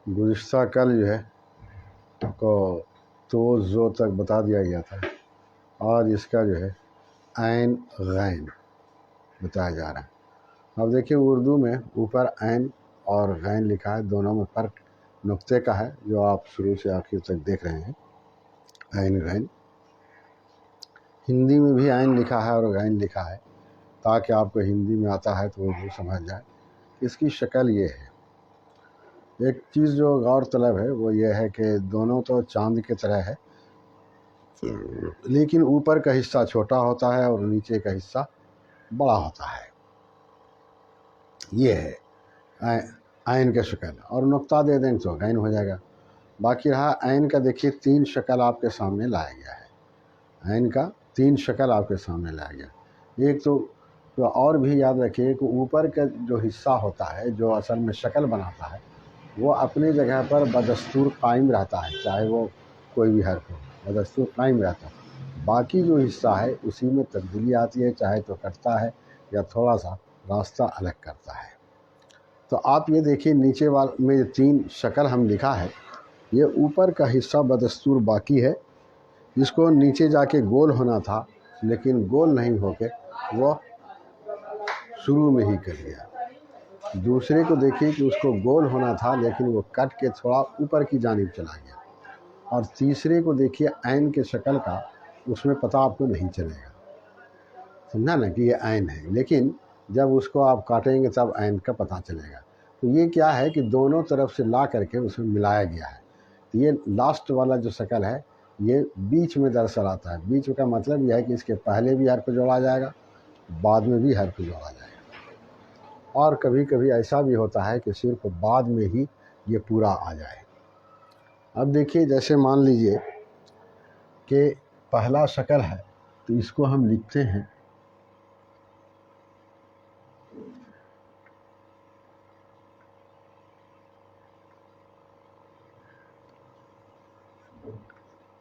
گزشتہ کل جو ہے کو تو زو تک بتا دیا گیا تھا، اور اس کا جو ہے عین غین بتایا جا رہا ہے۔ اب دیکھیے اردو میں اوپر عین اور غین لکھا ہے، دونوں میں فرق نقطے کا ہے جو آپ شروع سے آخر تک دیکھ رہے ہیں، عین غین۔ ہندی میں بھی عین لکھا ہے اور غین لکھا ہے، تاکہ آپ کو ہندی میں آتا ہے تو اردو سمجھ جائے۔ اس کی شکل یہ ہے۔ ایک چیز جو غور طلب ہے وہ یہ ہے کہ دونوں تو چاند کی طرح ہے، لیکن اوپر کا حصہ چھوٹا ہوتا ہے اور نیچے کا حصہ بڑا ہوتا ہے۔ یہ ہے عین کا شکل، اور نقطہ دے دیں تو غین ہو جائے گا۔ باقی رہا عین کا، دیکھیے 3 شکل آپ کے سامنے لایا گیا ہے۔ عین کا 3 شکل آپ کے سامنے لایا گیا۔ ایک تو اور بھی یاد رکھیے کہ اوپر کا جو حصہ ہوتا ہے جو اصل میں شکل بناتا ہے وہ اپنی جگہ پر بدستور قائم رہتا ہے، چاہے وہ کوئی بھی حرف ہو، بدستور قائم رہتا ہے۔ باقی جو حصہ ہے اسی میں تبدیلی آتی ہے، چاہے تو کٹتا ہے یا تھوڑا سا راستہ الگ کرتا ہے۔ تو آپ یہ دیکھیے نیچے والے میں 3 شکل ہم لکھا ہے، یہ اوپر کا حصہ بدستور باقی ہے، جس کو نیچے جا کے گول ہونا تھا لیکن گول نہیں ہو کے وہ شروع میں ہی کر گیا۔ دوسرے کو دیکھیے کہ اس کو گول ہونا تھا لیکن وہ کٹ کے تھوڑا اوپر کی جانب چلا گیا۔ اور تیسرے کو دیکھیے عین کے شکل کا، اس میں پتہ آپ کو نہیں چلے گا، سمجھا نا کہ یہ عین ہے، لیکن جب اس کو آپ کاٹیں گے تب عین کا پتہ چلے گا۔ تو یہ کیا ہے کہ دونوں طرف سے لا کر کے اس میں ملایا گیا ہے۔ یہ لاسٹ والا جو شکل ہے یہ بیچ میں دراصل آتا ہے۔ بیچ کا مطلب یہ ہے کہ اس کے پہلے بھی حرف جوڑا جائے گا، بعد میں بھی حرف جوڑا جائے گا، اور کبھی کبھی ایسا بھی ہوتا ہے کہ صرف بعد میں ہی یہ پورا آ جائے۔ اب دیکھیے جیسے مان لیجئے کہ پہلا شکل ہے تو اس کو ہم لکھتے ہیں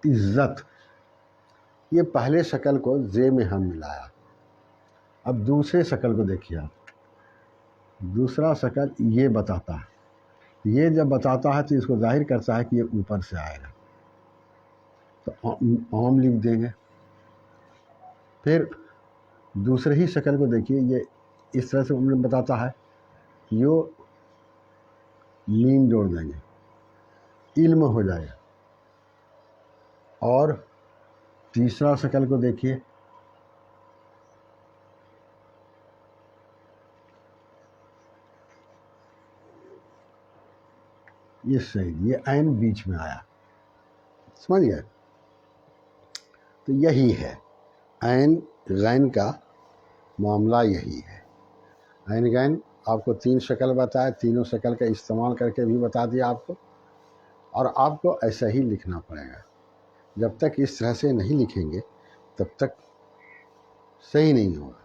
عزت۔ یہ پہلے شکل کو زے میں ہم ملایا۔ اب دوسرے شکل کو دیکھیے آپ، دوسرا شکل یہ بتاتا ہے، یہ جب بتاتا ہے تو اس کو ظاہر کرتا ہے کہ یہ اوپر سے آئے گا، تو عام لکھ دیں گے۔ پھر دوسرے ہی شکل کو دیکھیے، یہ اس طرح سے بتاتا ہے، یہ میم جوڑ دیں گے، علم ہو جائے گا۔ اور تیسرا شکل کو دیکھیے، یہ صحیح، یہ عین بیچ میں آیا، سمجھ گئے؟ تو یہی ہے عین غین کا معاملہ، یہی ہے۔ عین غین آپ کو 3 شکل بتائے، تینوں شکل کا استعمال کر کے بھی بتا دیا آپ کو، اور آپ کو ایسا ہی لکھنا پڑے گا۔ جب تک اس طرح سے نہیں لکھیں گے تب تک صحیح نہیں ہوگا۔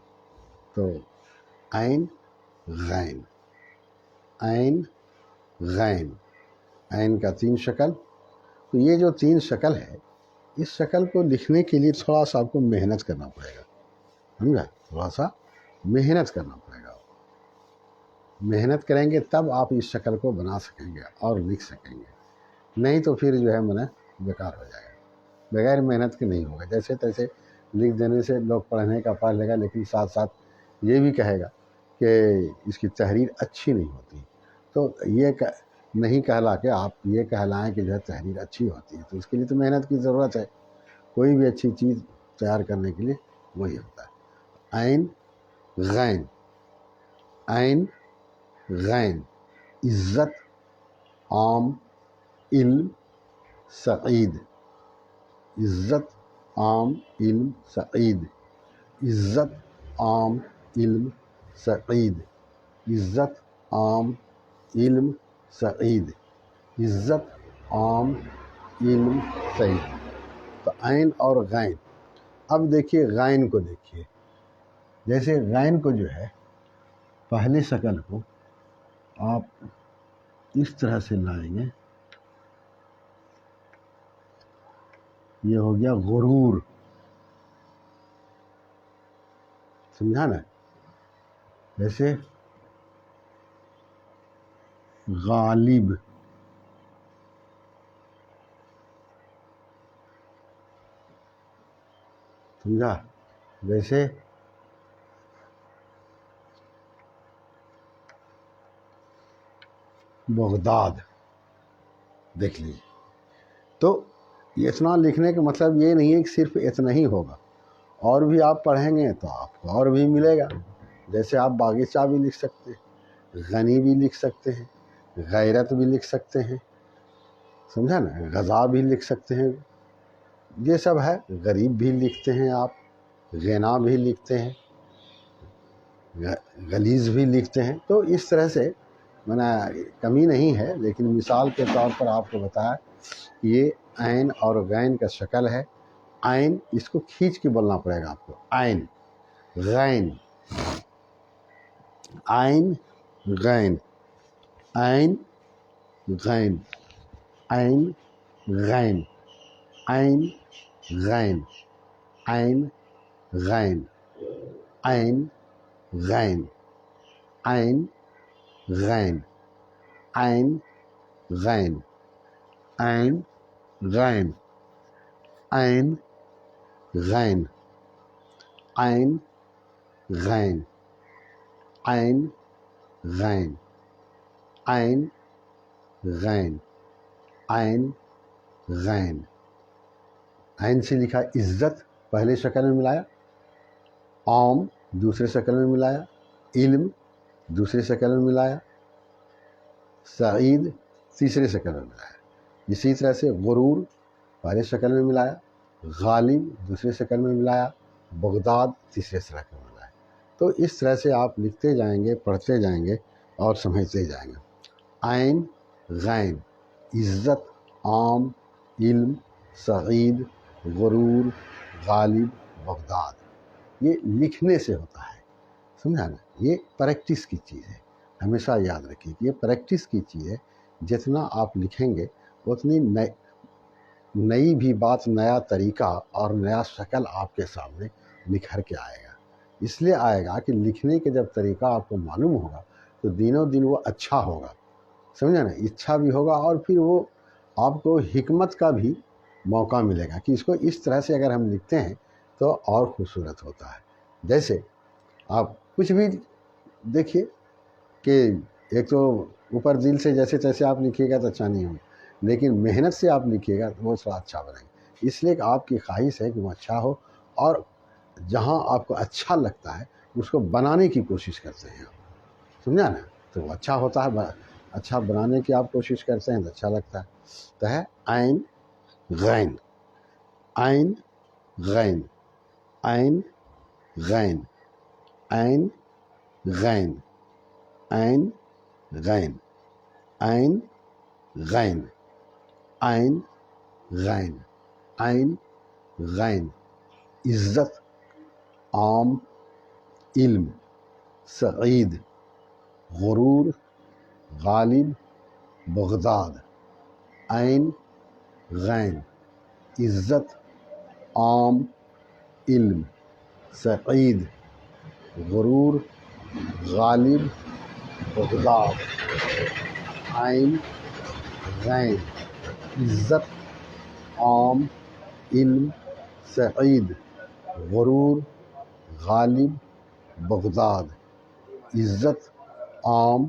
تو عین غین، عین غین، عین کا 3 شکل۔ تو یہ جو 3 شکل ہے، اس شکل کو لکھنے کے لیے تھوڑا سا آپ کو محنت کرنا پڑے گا، سمجھا؟ تھوڑا سا محنت کرنا پڑے گا۔ محنت کریں گے تب آپ اس شکل کو بنا سکیں گے اور لکھ سکیں گے، نہیں تو پھر جو ہے بیکار ہو جائے گا، بغیر محنت کے نہیں ہوگا۔ جیسے تیسے لکھ دینے سے لوگ پڑھنے کا پڑھ لے گا، لیکن ساتھ ساتھ یہ بھی کہے گا کہ اس کی تحریر اچھی نہیں ہوتی، تو یہ نہیں کہلا کے آپ یہ کہلائیں کہ جو ہے تحریر اچھی ہوتی ہے، تو اس کے لیے تو محنت کی ضرورت ہے۔ کوئی بھی اچھی چیز تیار کرنے کے لیے وہی ہوتا ہے۔ عین غین، عین غین، عزت، عام، علم، سعید، عزت، عام، علم، سعید، عزت، عام، علم، سعید، عزت، عام، علم، سعید، عزت، عام، علم، سعید۔ تو عین اور غین۔ اب دیکھیے غین کو، دیکھیے جیسے غین کو جو ہے پہلی شکل کو آپ اس طرح سے لائیں گے، یہ ہو گیا غرور، سمجھا نا؟ جیسے غالب، سمجھا؟ جیسے بغداد، دیکھ لیجیے۔ تو اتنا لکھنے کا مطلب یہ نہیں ہے کہ صرف اتنا ہی ہوگا، اور بھی آپ پڑھیں گے تو آپ کو اور بھی ملے گا۔ جیسے آپ باغیچہ بھی لکھ سکتے ہیں، غنی بھی لکھ سکتے ہیں، غیرت بھی لکھ سکتے ہیں، سمجھا نا؟ غزا بھی لکھ سکتے ہیں، یہ سب ہے۔ غریب بھی لکھتے ہیں آپ، غنا بھی لکھتے ہیں، غلیظ بھی لکھتے ہیں۔ تو اس طرح سے کمی نہیں ہے، لیکن مثال کے طور پر آپ کو بتایا کہ یہ عین اور غین کا شکل ہے۔ عین، اس کو کھینچ کے بولنا پڑے گا آپ کو، عین، غین، عین، غین، عین، غین، عین، غین، عین، غین، عین، غین، عین، غین، عین، غین، عین، غین، عین، غین، عین، غین، عین، غین، عین، غین، عین، غین، عین، غین۔ عین سے لکھا عزت، پہلے شکل میں ملایا، عام دوسرے شکل میں ملایا، علم دوسرے شکل میں ملایا، سعید تیسرے شکل میں ملایا۔ اسی طرح سے غرور پہلے شکل میں ملایا، غالب دوسرے شکل میں ملایا، بغداد تیسرے شکل میں ملایا۔ تو اس طرح سے آپ لکھتے جائیں گے، پڑھتے جائیں گے اور سمجھتے جائیں گے۔ عین، غین، عزت، عام، علم، سعید، غرور، غالب، بغداد، یہ لکھنے سے ہوتا ہے، سمجھا نا؟ یہ پریکٹس کی چیز ہے، ہمیشہ یاد رکھیے کہ یہ پریکٹس کی چیز ہے۔ جتنا آپ لکھیں گے اتنی نئی بھی بات، نیا طریقہ اور نیا شکل آپ کے سامنے نکھر کے آئے گا۔ اس لیے آئے گا کہ لکھنے کے جب طریقہ آپ کو معلوم ہوگا تو دنوں دن وہ اچھا ہوگا، سمجھا نا؟ اچھا بھی ہوگا، اور پھر وہ آپ کو حکمت کا بھی موقع ملے گا کہ اس کو اس طرح سے اگر ہم لکھتے ہیں تو اور خوبصورت ہوتا ہے۔ جیسے آپ کچھ بھی دیکھیے کہ ایک تو اوپر دل سے جیسے تیسے آپ لکھیے گا تو اچھا نہیں ہوگا، لیکن محنت سے آپ لکھیے گا تو وہ تھوڑا اچھا بنائے گا۔ اس لیے کہ آپ کی خواہش ہے کہ وہ اچھا ہو، اور جہاں آپ کو اچھا لگتا ہے اس کو بنانے کی کوشش کرتے ہیں آپ، سمجھا نا؟ تو وہ اچھا ہوتا ہے، اچھا بنانے کی آپ کوشش کرتے ہیں تو اچھا لگتا ہے۔ تو ہے عین، غین، عین، غین، عین، غین، عین، غین، عین، غین، عین، غین، عین، غین، عین، غین، عزت، عام، علم، سعید، غرور، غالب، بغداد، عین، غین، عزت، عام، علم، سعید، غرور، غالب، بغداد، عین، غین، عزت، عام، علم، سعید، غرور، غالب، بغداد، عزت، عام،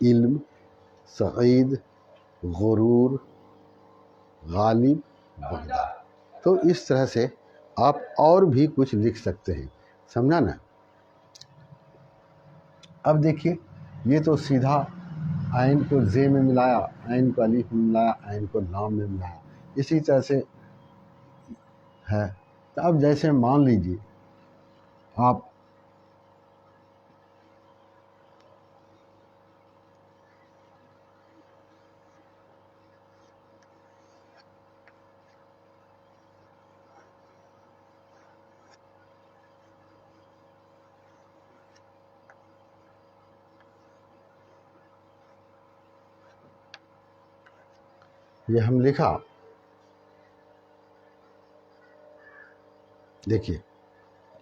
علم، سعید، غرور، غالب، بغداد۔ تو اس طرح سے آپ اور بھی کچھ لکھ سکتے ہیں، سمجھا نا؟ اب دیکھیے یہ تو سیدھا عین کو زے میں ملایا، عین کو الف میں ملایا، عین کو لام میں ملایا، اسی طرح سے ہے۔ تو اب جیسے مان لیجیے آپ یہ ہم لکھا، دیکھیے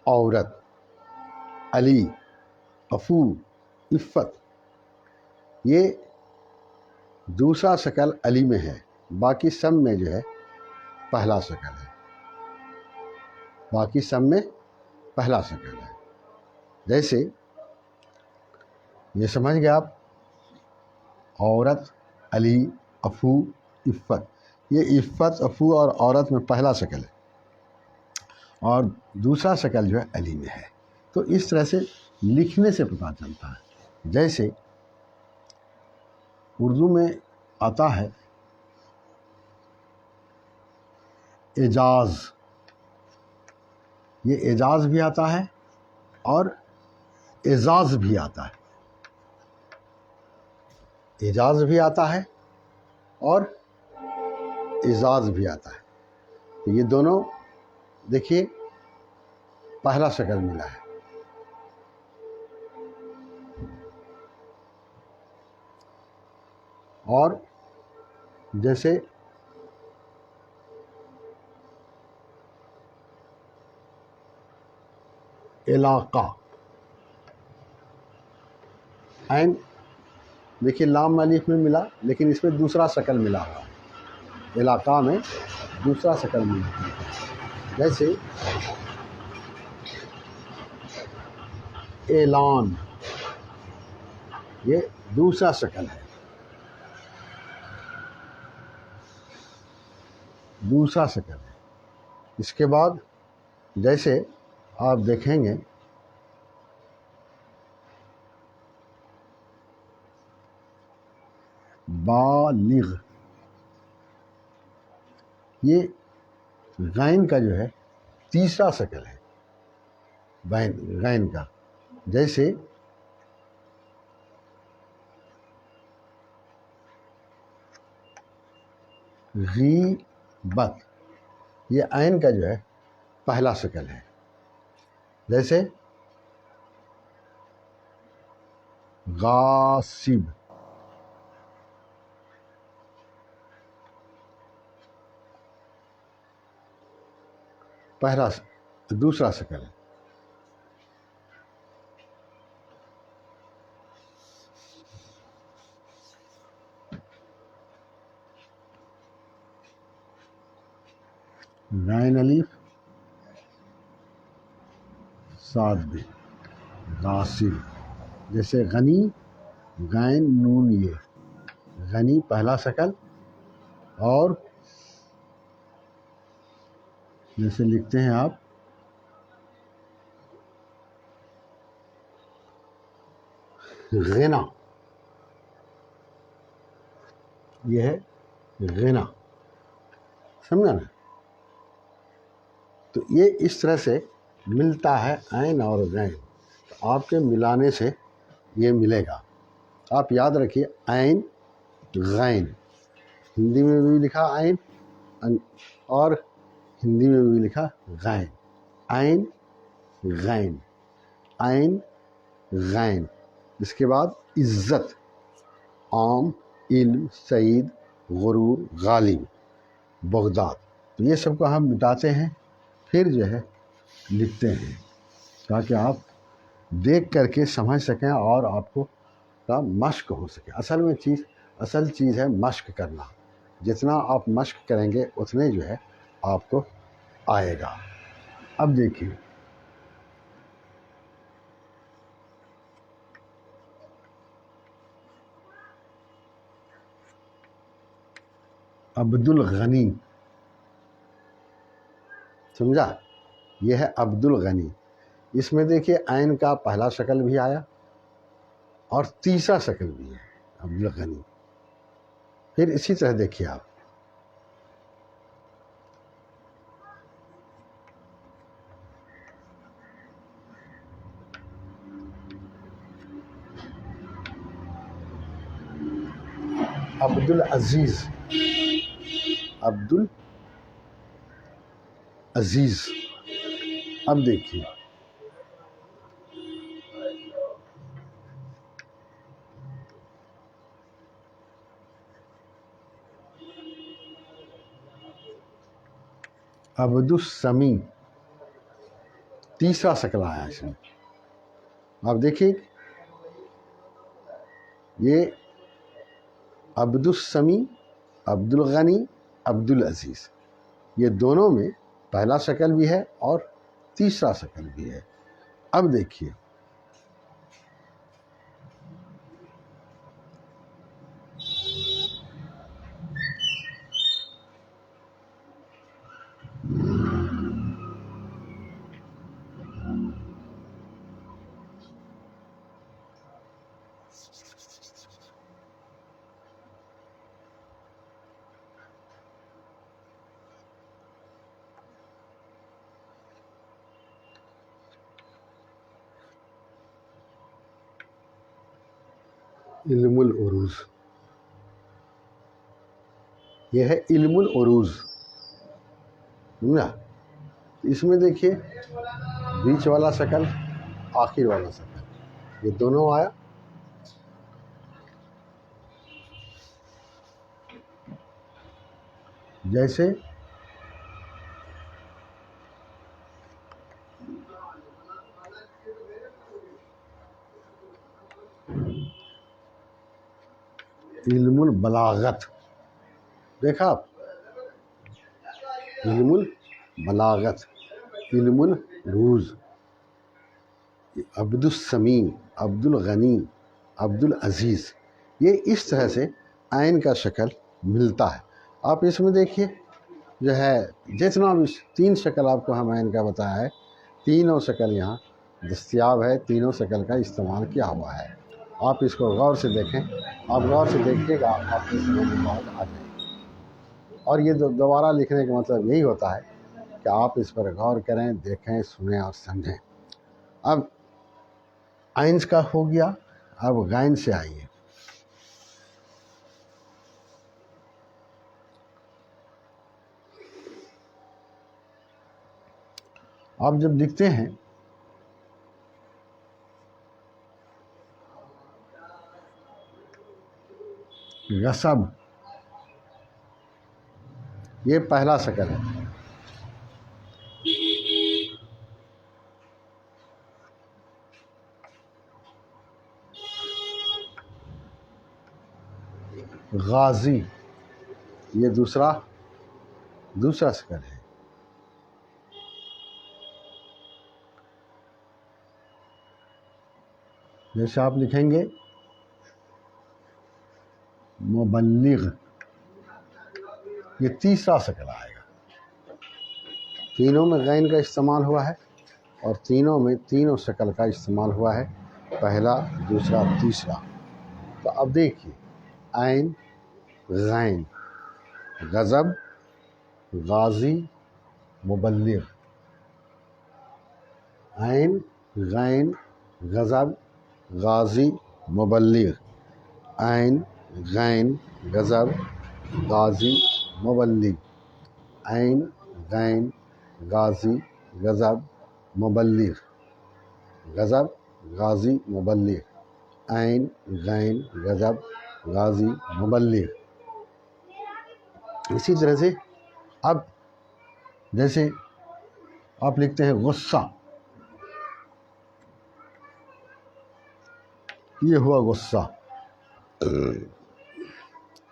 عورت، علی، عفو، عفت، یہ دوسرا شکل علی میں ہے، باقی سب میں جو ہے پہلا شکل ہے، باقی سب میں پہلا شکل ہے۔ جیسے یہ سمجھ گئے آپ، عورت، علی، عفو، عفت، یہ عفت، عفو اور عورت میں پہلا شکل ہے اور دوسرا شکل جو ہے علی میں ہے۔ تو اس طرح سے لکھنے سے پتہ چلتا ہے۔ جیسے اردو میں آتا ہے اعجاز، یہ اعجاز بھی آتا ہے اور اعزاز بھی آتا ہے، اعجاز بھی آتا ہے اور اعزاز بھی آتا ہے۔ تو یہ دونوں دیکھیے پہلا شکل ملا ہے۔ اور جیسے علاقہ، عین دیکھیے لام الف میں ملا لیکن اس میں دوسرا شکل ملا ہوا ہے، علاقہ میں دوسرا شکل ملا ہوا ہے۔ جیسے اعلان، یہ دوسرا شکل ہے، دوسرا شکل ہے۔ اس کے بعد جیسے آپ دیکھیں گے بالغ، یہ غین کا جو ہے تیسرا شکل ہے، غین کا۔ جیسے غیبت، یہ عین کا جو ہے پہلا شکل ہے۔ جیسے غاصب، دوسرا شکل ہے۔ غین الف ساد بھی، غاصب۔ جیسے غنی، غین نون، یہ غنی پہلا شکل، اور جیسے لکھتے ہیں آپ غنا، یہ ہے غنا، سمجھا نا؟ تو یہ اس طرح سے ملتا ہے عین اور غین، آپ کے ملانے سے یہ ملے گا۔ آپ یاد رکھیے عین، غین، ہندی میں بھی لکھا عین اور ہندی میں بھی لکھا غین، عین غین، عین غین۔ اس کے بعد عزت، عام، علم، سعید، غرور، غالب، بغداد۔ تو یہ سب کو ہم مٹاتے ہیں، پھر جو ہے لکھتے ہیں تاکہ آپ دیکھ کر کے سمجھ سکیں اور آپ کو کا مشق ہو سکے۔ اصل چیز ہے مشق کرنا، جتنا آپ مشق کریں گے اتنے جو ہے آپ کو آئے گا۔ اب دیکھیے عبد الغنی، سمجھا؟ یہ ہے عبد الغنی۔ اس میں دیکھیے عین کا پہلا شکل بھی آیا اور تیسرا شکل بھی ہے عبدالغنی. پھر اسی طرح دیکھیے آپ عبدالعزیز. عبدالعزیز. اب دیکھیے عبدالسمیع. تیسرا شکل آیا اس میں. آپ دیکھیے یہ عبدالسمیع، عبدالغنی، عبدالعزیز، یہ دونوں میں پہلا شکل بھی ہے اور تیسرا شکل بھی ہے. اب دیکھیے علم العروض. یہ ہے علم العروض. سمجھا؟ اس میں دیکھیے بیچ والا شکل، آخر والا شکل، یہ دونوں آیا. جیسے علم البلاغت. دیکھا آپ، علم البلاغت، علم العروض. عبدالسمیع، عبدالغنی، عبدالعزیز، یہ اس طرح سے عین کا شکل ملتا ہے. آپ اس میں دیکھیے جو ہے جتنا بھی تین شکل آپ کو ہم عین کا بتایا ہے، تینوں شکل یہاں دستیاب ہے، تینوں شکل کا استعمال کیا ہوا ہے. آپ اس کو غور سے دیکھیں، آپ غور سے دیکھیے گا آپ کی سمجھ میں بہت آ جائے گی. اور یہ دوبارہ لکھنے کا مطلب یہی ہوتا ہے کہ آپ اس پر غور کریں، دیکھیں، سنیں اور سمجھیں. اب عین کا ہو گیا، اب غین سے آئیے. آپ جب لکھتے ہیں غصب، یہ پہلا شکل ہے. غازی، یہ دوسرا شکل ہے. جیسے آپ لکھیں گے مبلغ، یہ تیسرا شکل آئے گا. تینوں میں غین کا استعمال ہوا ہے اور تینوں میں تینوں شکل کا استعمال ہوا ہے، پہلا، دوسرا، تیسرا. تو اب دیکھیے عین، غین، غضب، غازی، مبلغ. عین، غین، غضب، غازی، مبلغ. عین، غین، غضب، غازی، مبلغ. عین، غین، غازی، غضب، مبلغ. غضب، غازی، مبلغ. عین، غین، غضب، غازی، مبلغ. اسی طرح سے اب جیسے آپ لکھتے ہیں غصہ، یہ ہوا غصہ.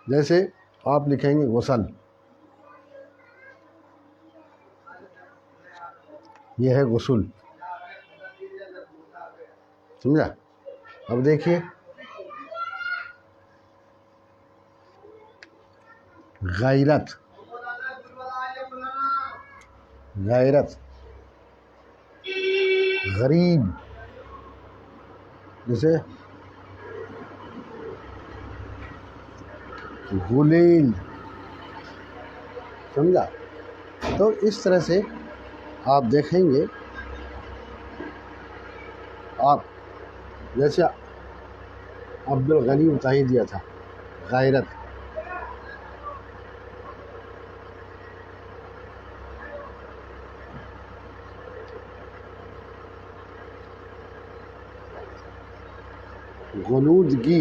جیسے آپ لکھیں گے غسل، یہ ہے غسل. سمجھا؟ اب دیکھیے غیرت، غیرت، غریب. جیسے غلیل، سمجھا؟ تو اس طرح سے آپ دیکھیں گے، آپ جیسے عبد الغنی بتا ہی دیا تھا، غیرت، غنودگی،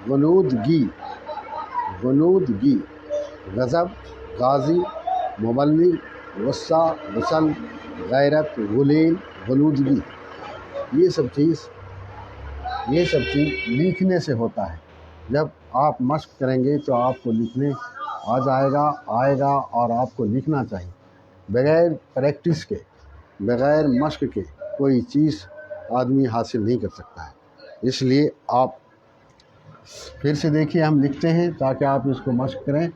غنودگی، غنودگی، غضب، غازی، مبلغ، غصہ، غسل، غیرت، غلیل، غنودگی، یہ سب چیز لکھنے سے ہوتا ہے۔ جب آپ مشق کریں گے تو آپ کو لکھنے آئے گا اور آپ کو لکھنا چاہیے۔ بغیر پریکٹس کے، بغیر مشق کے کوئی چیز آدمی حاصل نہیں کر سکتا ہے۔ اس لیے آپ پھر سے دیکھیے، ہم لکھتے ہیں تاکہ آپ اس کو مشق کریں۔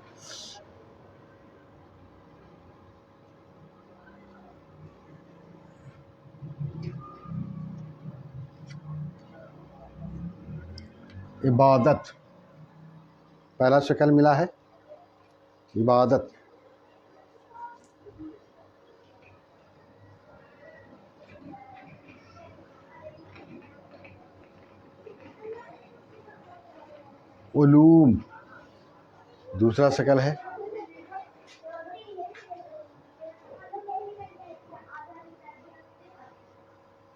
عبادت، پہلا شکل ملا ہے عبادت، علوم، دوسرا شکل ہے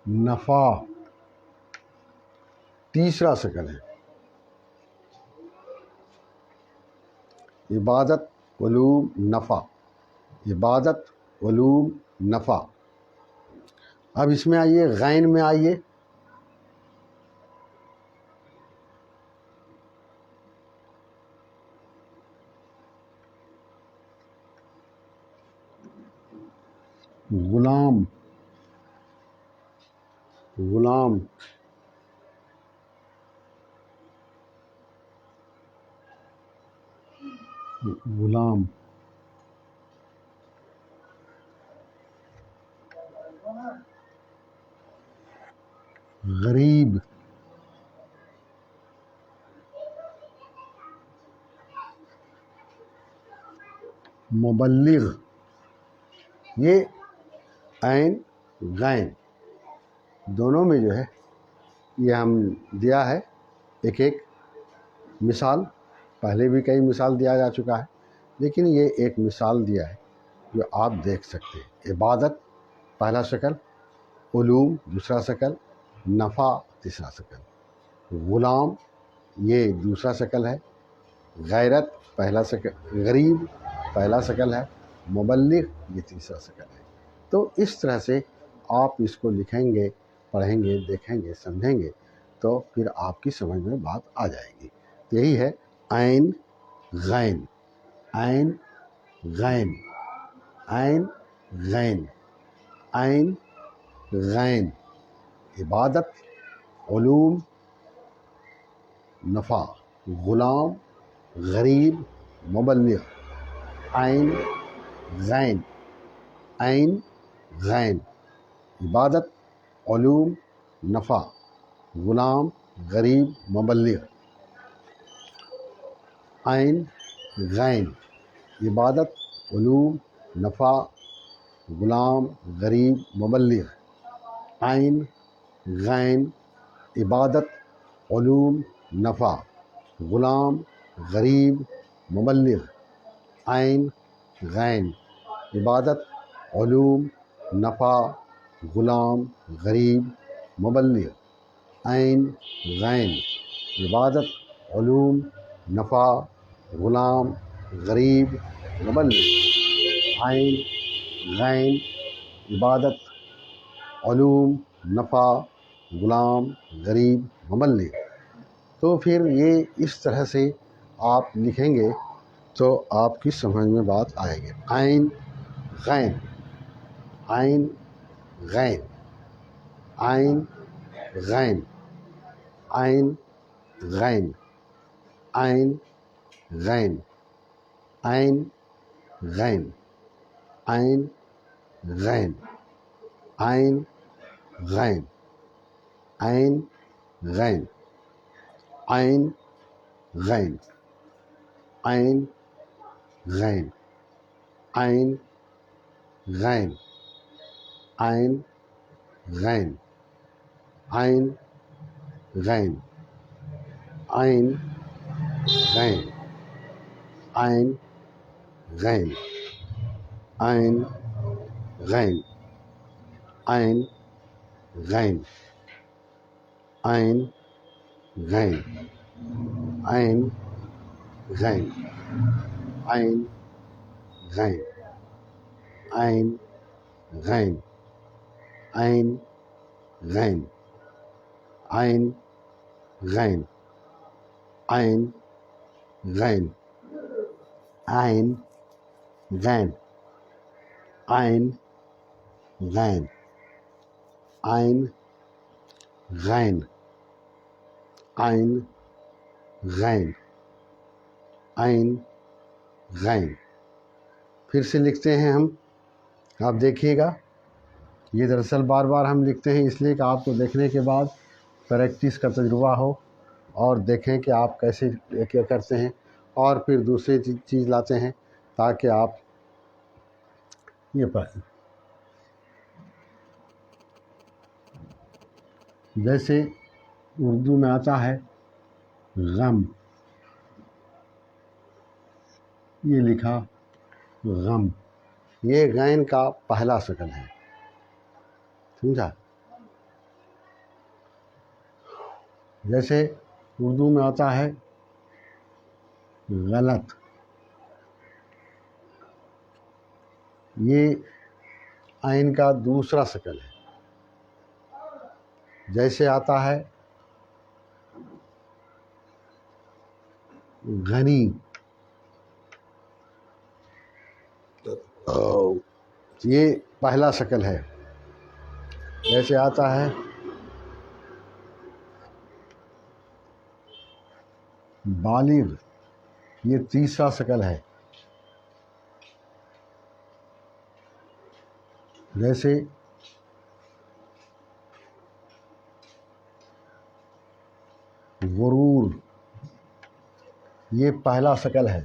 نفع، تیسرا شکل ہے عبادت، علوم، نفع، عبادت، علوم، نفع۔ اب اس میں آئیے، غین میں آئیے، غلام، غلام، غلام، غریب، مبلغ، یہ عین غین دونوں میں جو ہے یہ ہم دیا ہے ایک ایک مثال، پہلے بھی کئی مثال دیا جا چکا ہے، لیکن یہ ایک مثال دیا ہے جو آپ دیکھ سکتے ہیں۔ عبادت پہلا شکل، علوم دوسرا شکل، نفع تیسرا شکل، غلام یہ دوسرا شکل ہے، غیرت پہلا شکل، غریب پہلا شکل ہے، مبلغ یہ تیسرا شکل ہے۔ تو اس طرح سے آپ اس کو لکھیں گے، پڑھیں گے، دیکھیں گے، سمجھیں گے تو پھر آپ کی سمجھ میں بات آ جائے گی۔ یہی ہے عین غین، عین غین، عین غین، عین غین، عبادت، علوم، نفع، غلام، غریب، مبلغ، عین غین، عین غین، عبادت، علوم، نفع، غلام، غریب، مبلغ، عین غین، عبادت، علوم، نفع، غلام، غریب، مبلغ، عین غین، عبادت، علوم، نفع، غلام، غریب، مبلغ، عین غین، عبادت، علوم، نفع، غلام، غریب، مبلغ، عین غین، عبادت، علوم، نفع، غلام، غریب، مبلغ، عین غین، عبادت، علوم، نفع، غلام، غریب، مبلغ۔ تو پھر یہ اس طرح سے آپ لکھیں گے تو آپ کی سمجھ میں بات آئے گی۔ عین غین، عین غین، عین غین، عین غین، عین غین، عین غین، عین غین، عین غین، عین غین، عین غین، عین غین عین غین عین غین عین غین عین غین عین غین عین غین عین غین عین غین عین غین عین غین عین غین عین غین عین غین عین غین عین غین عین غین عین غین عین غین عین غین. پھر سے لکھتے ہیں ہم. آپ دیکھیے گا یہ دراصل بار بار ہم لکھتے ہیں اس لیے کہ آپ کو دیکھنے کے بعد پریکٹس کا تجربہ ہو اور دیکھیں کہ آپ کیسے کیا کرتے ہیں اور پھر دوسری چیز لاتے ہیں تاکہ آپ یہ پڑھیں. جیسے اردو میں آتا ہے غم، یہ لکھا غم، یہ غین کا پہلا شکل ہے، سمجھا. جیسے اردو میں آتا ہے غلط، یہ عین کا دوسرا شکل ہے. جیسے آتا ہے غنی، یہ پہلا شکل ہے. جیسے آتا ہے بالغ، یہ تیسرا شکل ہے. جیسے غرور، یہ پہلا شکل ہے.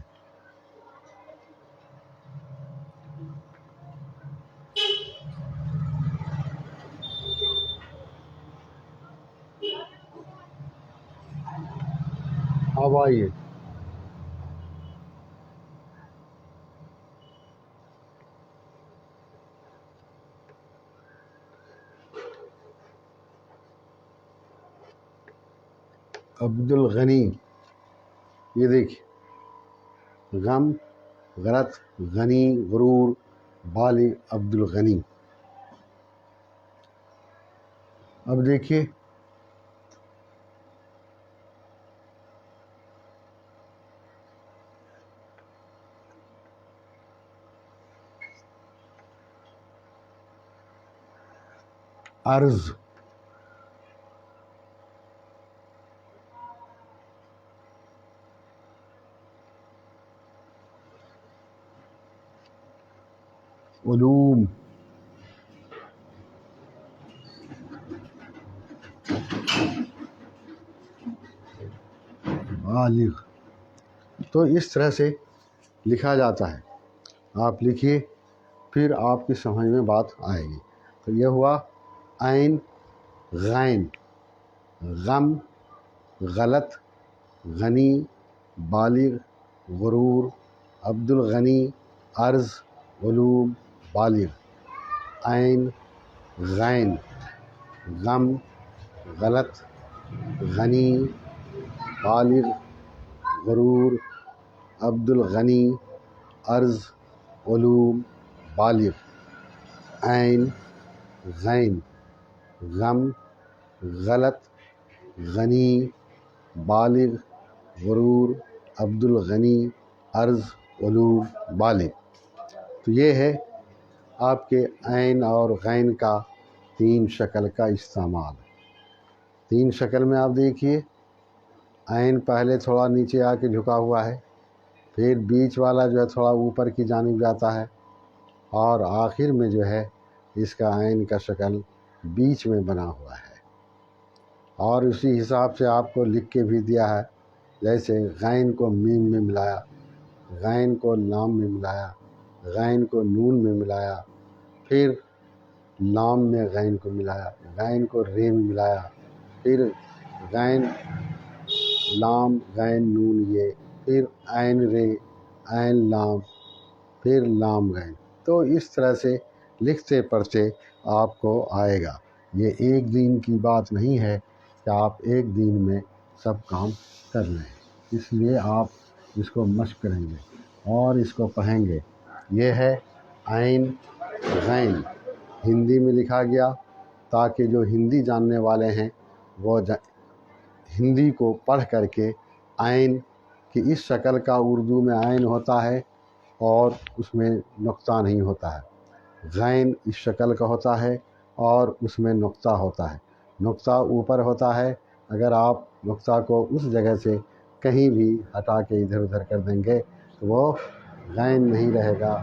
اب آئیے عبد الغنی، یہ دیکھیے غم، غلط، غنی، غرور، بالغ، عبد الغنی. اب دیکھیے عرض، علوم، بالغ. تو اس طرح سے لکھا جاتا ہے. آپ لکھیے پھر آپ کی سمجھ میں بات آئے گی. تو یہ ہوا عین غین، غم، غلط، غنی، بالغ، غرور، عبد الغنی، عرض، علوم، بالغ. عین غین، غم، غلط، غنی، بالغ، غرور، عبد الغنی، عرض، علوم، بالغ. عین غین، غم، غلط، غنی، بالغ، غرور، عبد الغنی، عرض، علوم، بالغ. تو یہ ہے آپ کے عین اور غین کا تین شکل کا استعمال. تین شکل میں آپ دیکھیے عین پہلے تھوڑا نیچے آ کے جھکا ہوا ہے، پھر بیچ والا جو ہے تھوڑا اوپر کی جانب جاتا ہے، اور آخر میں جو ہے اس کا عین کا شکل بیچ میں بنا ہوا ہے. اور اسی حساب سے آپ کو لکھ کے بھی دیا ہے. جیسے غین کو میم میں ملایا غین کو لام میں ملایا، غین کو نون میں ملایا، پھر لام میں غین کو ملایا، غین کو رے میں ملایا، پھر غین لام غین نون یہ، پھر عین رے عین لام، پھر لام غین۔ تو اس طرح سے لکھتے پڑھتے آپ کو آئے گا۔ یہ ایک دن کی بات نہیں ہے کہ آپ ایک دن میں سب کام کر لیں، اس لیے آپ اس کو مشق کریں گے اور اس کو پڑھیں گے۔ یہ ہے عین غین، ہندی میں لکھا گیا تاکہ جو ہندی جاننے والے ہیں وہ ہندی کو پڑھ کر کے عین کی اس شکل کا اردو میں عین ہوتا ہے اور اس میں نقطہ نہیں ہوتا ہے، غین اس شکل کا ہوتا ہے اور اس میں نقطہ ہوتا ہے، نقطہ اوپر ہوتا ہے۔ اگر آپ نقطہ کو اس جگہ سے کہیں بھی ہٹا کے ادھر ادھر کر دیں گے تو وہ غین نہیں رہے گا،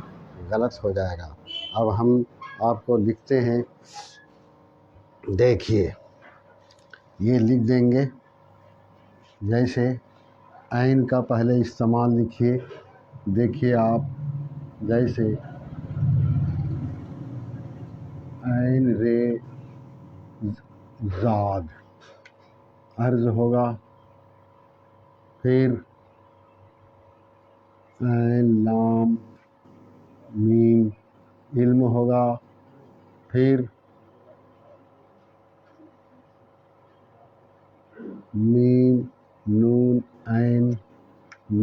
غلط ہو جائے گا۔ اب ہم آپ کو لکھتے ہیں، دیکھیے یہ لکھ دیں گے، جیسے عین کا پہلے استعمال لکھیے، دیکھیے آپ، جیسے عین رے زاد عرض ہوگا، پھر عین لام میم علم ہوگا، پھر میم نون عین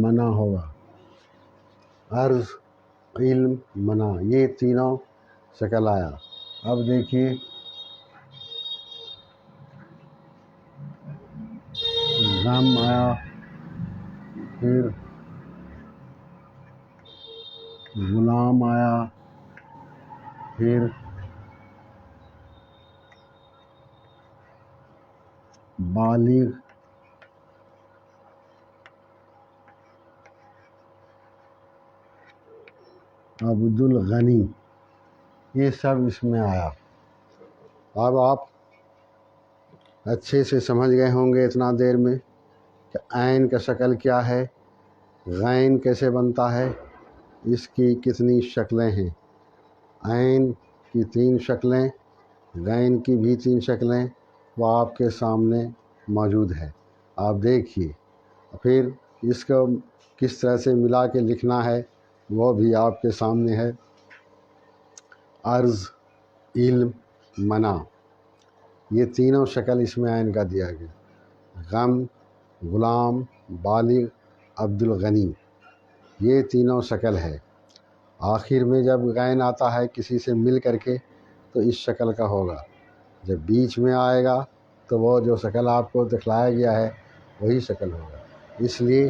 منع ہوگا، عرض علم منع، یہ تینوں شکل آیا۔ اب دیکھیے غم آیا، پھر غلام آیا، پھر بالغ، عبد الغنی، یہ سب اس میں آیا۔ اب آپ اچھے سے سمجھ گئے ہوں گے اتنا دیر میں کہ عین کا شکل کیا ہے، غین کیسے بنتا ہے، اس کی کتنی شکلیں ہیں۔ عین کی 3 شکلیں، غین کی بھی 3 شکلیں، وہ آپ کے سامنے موجود ہے، آپ دیکھیے۔ پھر اس کو کس طرح سے ملا کے لکھنا ہے وہ بھی آپ کے سامنے ہے۔ عرض علم منع، یہ تینوں شکل اس میں عین کا دیا گیا۔ غم، غلام، بالغ، عبد الغنی، یہ تینوں شکل ہے۔ آخر میں جب غین آتا ہے کسی سے مل کر کے تو اس شکل کا ہوگا، جب بیچ میں آئے گا تو وہ جو شکل آپ کو دکھلایا گیا ہے وہی شکل ہوگا۔ اس لیے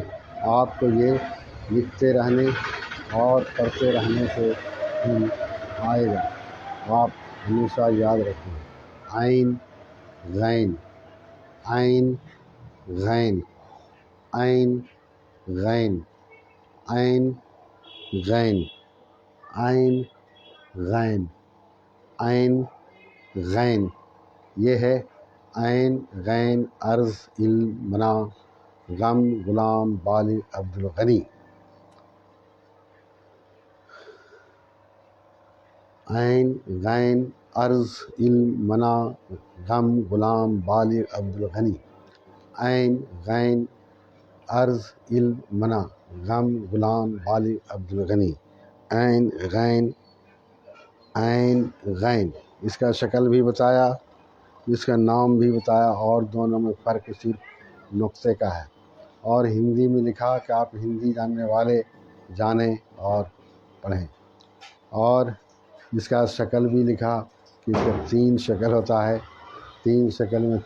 آپ کو یہ لکھتے رہنے اور پڑھتے رہنے سے ہی آئے گا، آپ ہمیشہ یاد رکھیں۔ عین غین، عین غین، عین غین، عین غین، عین غین، عین غین، یہ ہے عین غین عرض علم منع غم غلام بالغ عبد الغنی۔ عین غین عرض علم منع غم غلام بالغ عبد الغنی، عین غین عرض علم منع غم غلام بالغ عبد الغنی، عین غین، عین غین، اس کا شکل بھی بتایا، اس کا نام بھی بتایا، اور دونوں میں فرق صرف نقطے کا ہے۔ اور ہندی میں لکھا کہ آپ ہندی جاننے والے جانیں اور پڑھیں، اور اس کا شکل بھی لکھا کہ اس کا 3 شکل ہوتا ہے، 3 شکل میں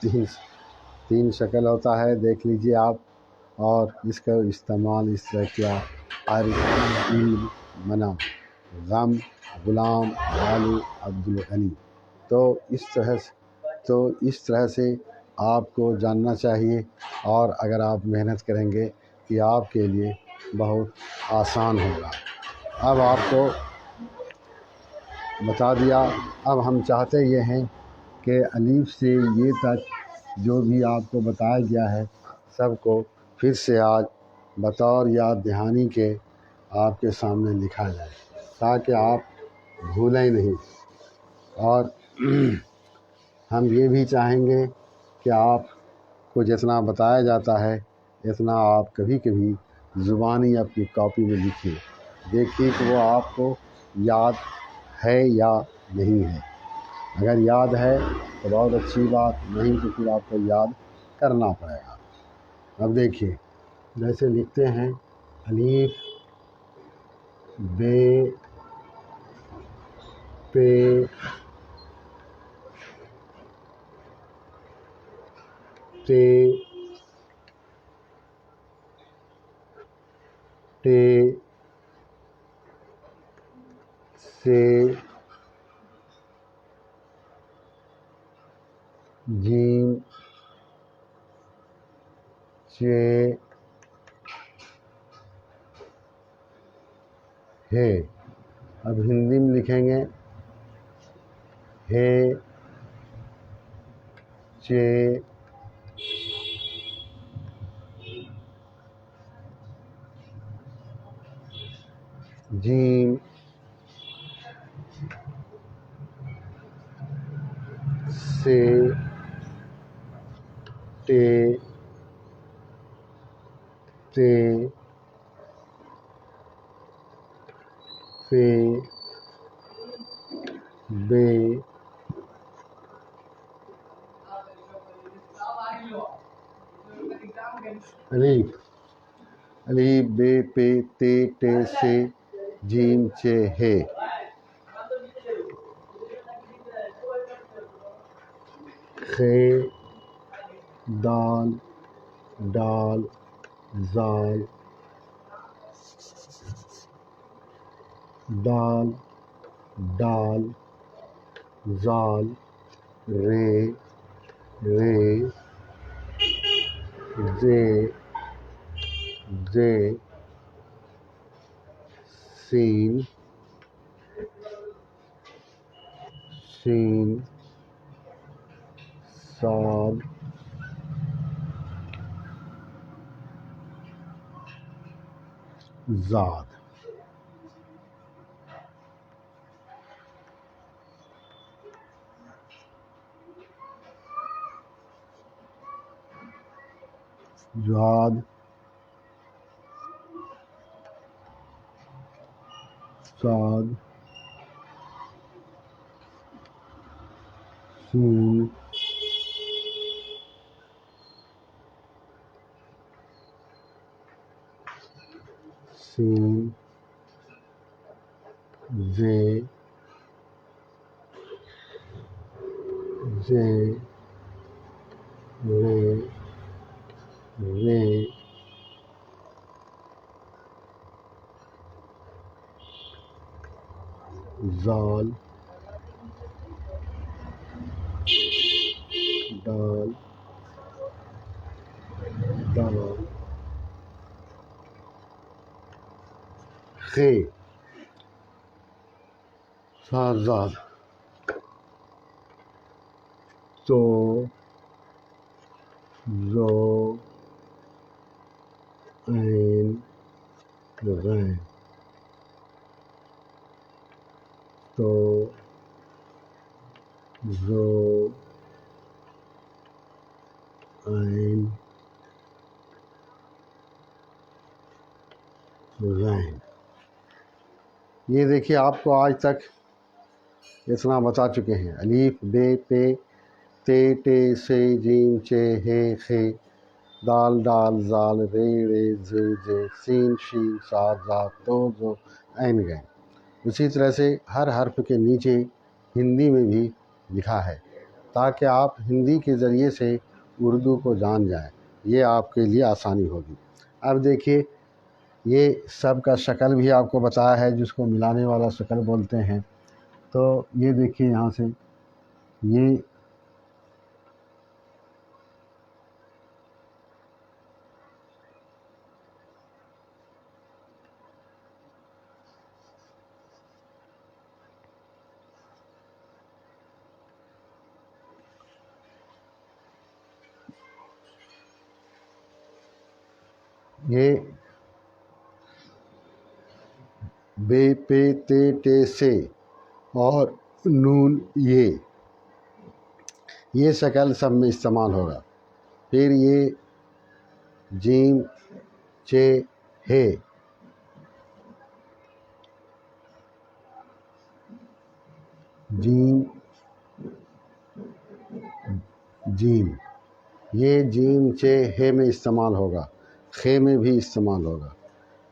3 شکل ہوتا ہے، دیکھ لیجئے آپ۔ اور اس کا استعمال اس طرح کیا، عرض علم منع غم غلام بالغ عبد الغنی۔ تو اس طرح سے آپ کو جاننا چاہیے، اور اگر آپ محنت کریں گے یہ آپ کے لیے بہت آسان ہوگا۔ اب آپ کو بتا دیا، اب ہم چاہتے یہ ہیں کہ الف سے یہ تک جو بھی آپ کو بتایا گیا ہے سب کو پھر سے آج بطور یاد دہانی کے آپ کے سامنے لکھا جائے تاکہ آپ بھولیں نہیں. اور ہم یہ بھی چاہیں گے کہ آپ کو جتنا بتایا جاتا ہے اتنا آپ کبھی کبھی زبانی اپنی کاپی میں لکھیں. دیکھیے کہ وہ آپ کو یاد ہے یا نہیں ہے. اگر یاد ہے تو بہت اچھی بات، نہیں تو پھر آپ کو یاد کرنا پڑے گا. اب دیکھیے جیسے لکھتے ہیں الف بے پے تے ٹے سے جیم چے ہے. اب ہندی میں لکھیں گے ہے چے جیم سے ٹے تے پے بے الف الف بے پے تے ٹے سے جیم چے ہے. خے دال ڈال زال دال ڈال زال رے رے زے زے سین شین صاد زاد. زاد صاد سین سین زے زے رے رے زال ڈال دال خے صاد زاد تو زو عین غین تو زو عین غین. یہ دیکھیے آپ کو آج تک اتنا بتا چکے ہیں. الف بے پے تے ٹے سے جیم چے ہے خے دال ڈال زال رے رے زے زے سین شین صاد زاد تو زو عین غین. اسی طرح سے ہر حرف کے نیچے ہندی میں بھی لکھا ہے تاکہ آپ ہندی کے ذریعے سے اردو کو جان جائیں. یہ آپ کے لیے آسانی ہوگی. اب دیکھیے یہ سب کا شکل بھی آپ کو بتایا ہے جس کو ملانے والا شکل بولتے ہیں. تو یہ دیکھیے یہاں سے یہ بے پے تے ٹے سے اور نون یہ شکل سب میں استعمال ہوگا. پھر یہ جیم چے ہے، جیم یہ جیم چے ہے میں استعمال ہوگا، خے میں بھی استعمال ہوگا.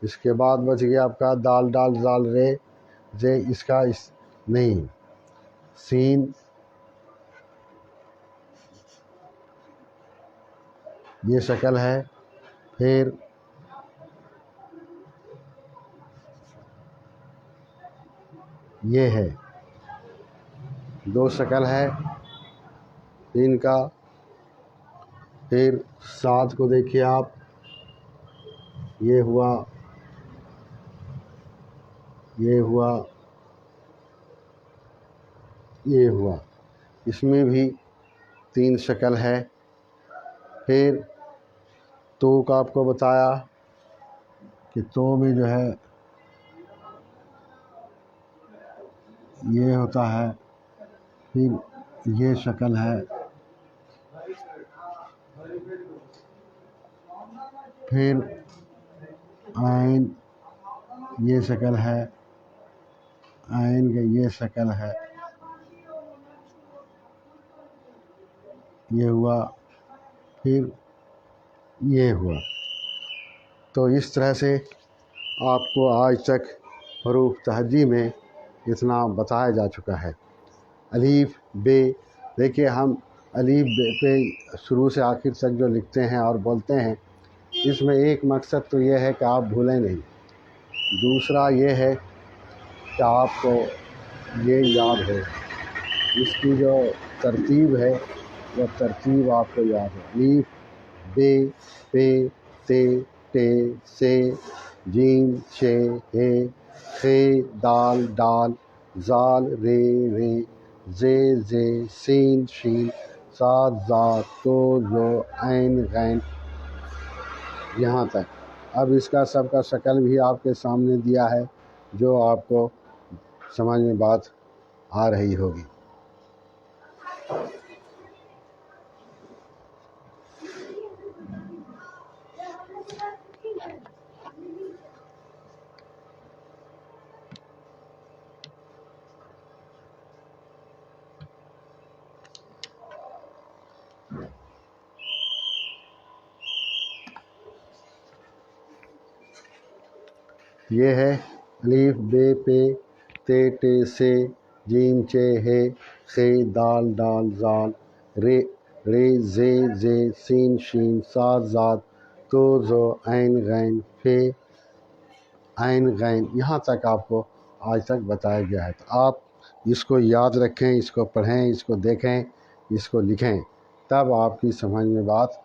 اس کے بعد بچ گیا آپ کا دال ڈال زال رے زے، اس کا نہیں. سین یہ شکل ہے. پھر یہ ہے، دو شکل ہے سین کا. پھر سات کو دیکھیے آپ، یہ ہوا، یہ ہوا، یہ ہوا. اس میں بھی تین شکل ہے. پھر تو کا آپ کو بتایا کہ تو میں جو ہے یہ ہوتا ہے. پھر یہ شکل ہے. پھر عین یہ شکل ہے، عین کا یہ شکل ہے، یہ ہوا. پھر یہ ہوا. تو اس طرح سے آپ کو آج تک حروف تہجی میں اتنا بتایا جا چکا ہے. الف بے، دیکھیے ہم الف بے پہ شروع سے آخر تک جو لکھتے ہیں اور بولتے ہیں، اس میں ایک مقصد تو یہ ہے کہ آپ بھولیں نہیں. دوسرا یہ ہے کہ آپ کو یہ یاد ہو، اس کی جو ترتیب ہے وہ ترتیب آپ کو یاد ہے. الف بے پے تے ٹے سے جیم چے ہے خے دال ڈال زال رے رے زے زے سین شین صاد ضاد تو زو عین غین، یہاں تک. اب اس کا سب کا شکل بھی آپ کے سامنے دیا ہے، جو آپ کو سمجھ میں بات آ رہی ہوگی. یہ ہے الف بے پے تے ٹے سے جیم چے ہے خے دال ڈال زال رے رے زے زے سین شین صاد ضاد تو زو عین غین فے عین غین، یہاں تک آپ کو آج تک بتایا گیا ہے. تو آپ اس کو یاد رکھیں، اس کو پڑھیں، اس کو دیکھیں، اس کو لکھیں، تب آپ کی سمجھ میں بات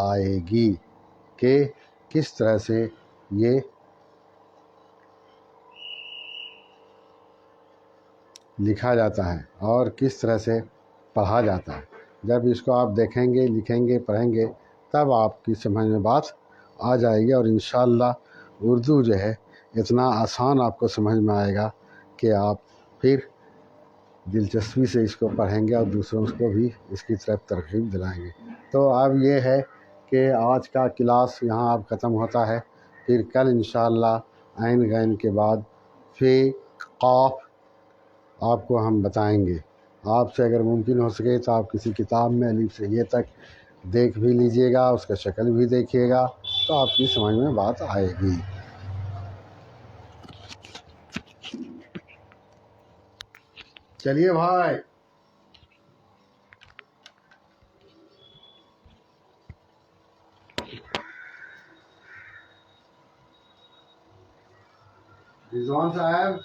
آئے گی کہ کس طرح سے یہ لکھا جاتا ہے اور کس طرح سے پڑھا جاتا ہے. جب اس کو آپ دیکھیں گے، لکھیں گے، پڑھیں گے، تب آپ کی سمجھ میں بات آ جائے گی. اور انشاءاللہ اردو جو ہے اتنا آسان آپ کو سمجھ میں آئے گا کہ آپ پھر دلچسپی سے اس کو پڑھیں گے اور دوسروں کو بھی اس کی طرف ترغیب دلائیں گے. تو اب یہ ہے کہ آج کا کلاس یہاں اب ختم ہوتا ہے. پھر کل انشاءاللہ عین غین کے بعد فے قاف آپ کو ہم بتائیں گے. آپ سے اگر ممکن ہو سکے تو آپ کسی کتاب میں الف سے یہ تک دیکھ بھی لیجئے گا، اس کا شکل بھی دیکھیے گا، تو آپ کی سمجھ میں بات آئے گی. چلیے بھائی، رضوان صاحب،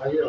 آئیے